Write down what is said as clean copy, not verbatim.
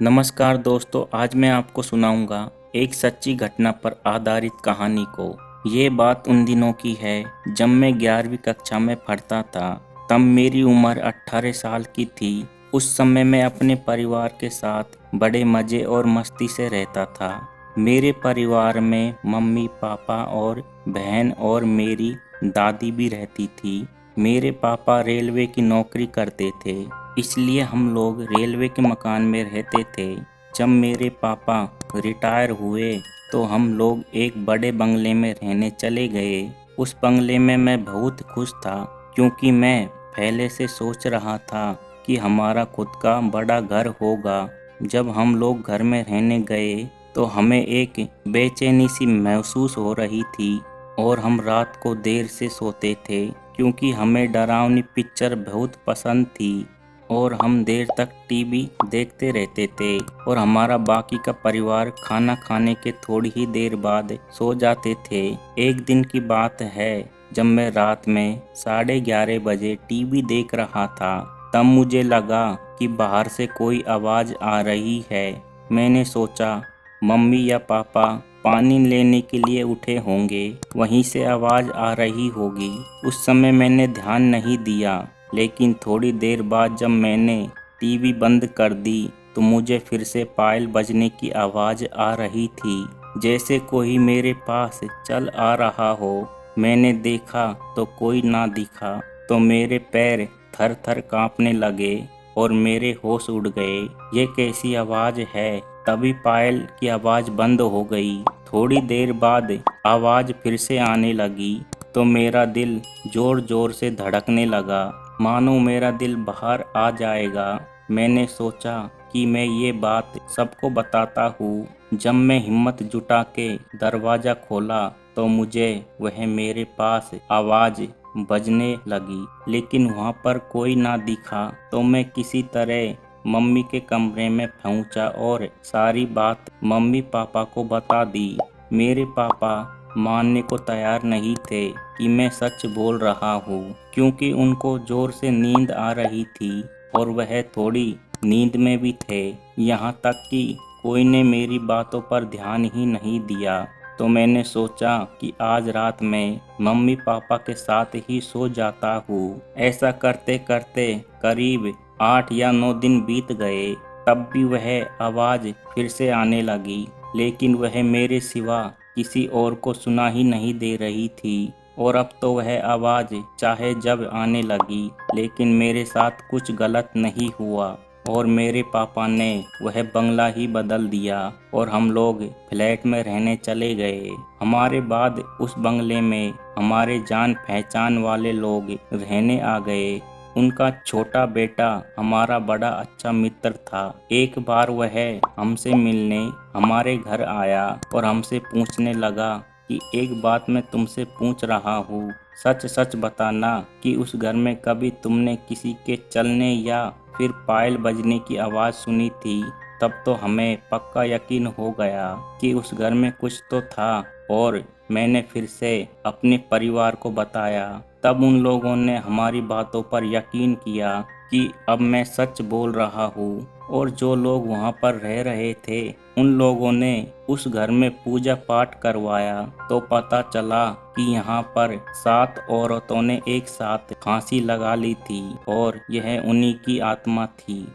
नमस्कार दोस्तों, आज मैं आपको सुनाऊंगा एक सच्ची घटना पर आधारित कहानी को। ये बात उन दिनों की है जब मैं 11वीं कक्षा में पढ़ता था। तब मेरी उम्र 18 साल की थी। उस समय मैं अपने परिवार के साथ बड़े मज़े और मस्ती से रहता था। मेरे परिवार में मम्मी, पापा और बहन और मेरी दादी भी रहती थी। मेरे पापा रेलवे की नौकरी करते थे, इसलिए हम लोग रेलवे के मकान में रहते थे। जब मेरे पापा रिटायर हुए तो हम लोग एक बड़े बंगले में रहने चले गए। उस बंगले में मैं बहुत खुश था, क्योंकि मैं पहले से सोच रहा था कि हमारा खुद का बड़ा घर होगा। जब हम लोग घर में रहने गए तो हमें एक बेचैनी सी महसूस हो रही थी और हम रात को देर से सोते थे, क्योंकि हमें डरावनी पिक्चर बहुत पसंद थी और हम देर तक टीवी देखते रहते थे। और हमारा बाकी का परिवार खाना खाने के थोड़ी ही देर बाद सो जाते थे। एक दिन की बात है, जब मैं रात में 11:30 बजे टीवी देख रहा था, तब मुझे लगा कि बाहर से कोई आवाज़ आ रही है। मैंने सोचा मम्मी या पापा पानी लेने के लिए उठे होंगे, वहीं से आवाज़ आ रही होगी। उस समय मैंने ध्यान नहीं दिया, लेकिन थोड़ी देर बाद जब मैंने टीवी बंद कर दी तो मुझे फिर से पायल बजने की आवाज़ आ रही थी, जैसे कोई मेरे पास चल आ रहा हो। मैंने देखा तो कोई ना दिखा, तो मेरे पैर थर थर कांपने लगे और मेरे होश उड़ गए। ये कैसी आवाज़ है? तभी पायल की आवाज़ बंद हो गई। थोड़ी देर बाद आवाज़ फिर से आने लगी तो मेरा दिल ज़ोर ज़ोर से धड़कने लगा, मानो मेरा दिल बाहर आ जाएगा। मैंने सोचा कि मैं ये बात सबको बताता हूँ। जब मैं हिम्मत जुटा के दरवाज़ा खोला तो मुझे वह मेरे पास आवाज़ बजने लगी, लेकिन वहाँ पर कोई ना दिखा। तो मैं किसी तरह मम्मी के कमरे में पहुंचा और सारी बात मम्मी पापा को बता दी। मेरे पापा मानने को तैयार नहीं थे कि मैं सच बोल रहा हूँ, क्योंकि उनको जोर से नींद आ रही थी और वह थोड़ी नींद में भी थे। यहाँ तक कि कोई ने मेरी बातों पर ध्यान ही नहीं दिया। तो मैंने सोचा कि आज रात में मम्मी पापा के साथ ही सो जाता हूँ। ऐसा करते करते करीब 8 या 9 दिन बीत गए। तब भी वह आवाज़ फिर से आने लगी, लेकिन वह मेरे सिवा किसी और को सुना ही नहीं दे रही थी। और अब तो वह आवाज़ चाहे जब आने लगी, लेकिन मेरे साथ कुछ गलत नहीं हुआ और मेरे पापा ने वह बंगला ही बदल दिया और हम लोग फ्लैट में रहने चले गए। हमारे बाद उस बंगले में हमारे जान पहचान वाले लोग रहने आ गए। उनका छोटा बेटा हमारा बड़ा अच्छा मित्र था। एक बार वह हमसे मिलने हमारे घर आया और हमसे पूछने लगा कि एक बात मैं तुमसे पूछ रहा हूँ, सच सच बताना कि उस घर में कभी तुमने किसी के चलने या फिर पायल बजने की आवाज़ सुनी थी। तब तो हमें पक्का यकीन हो गया कि उस घर में कुछ तो था और मैंने फिर से अपने परिवार को बताया। तब उन लोगों ने हमारी बातों पर यकीन किया कि अब मैं सच बोल रहा हूँ। और जो लोग वहाँ पर रह रहे थे, उन लोगों ने उस घर में पूजा पाठ करवाया तो पता चला कि यहाँ पर 7 औरतों ने एक साथ फांसी लगा ली थी और यह उन्हीं की आत्मा थी।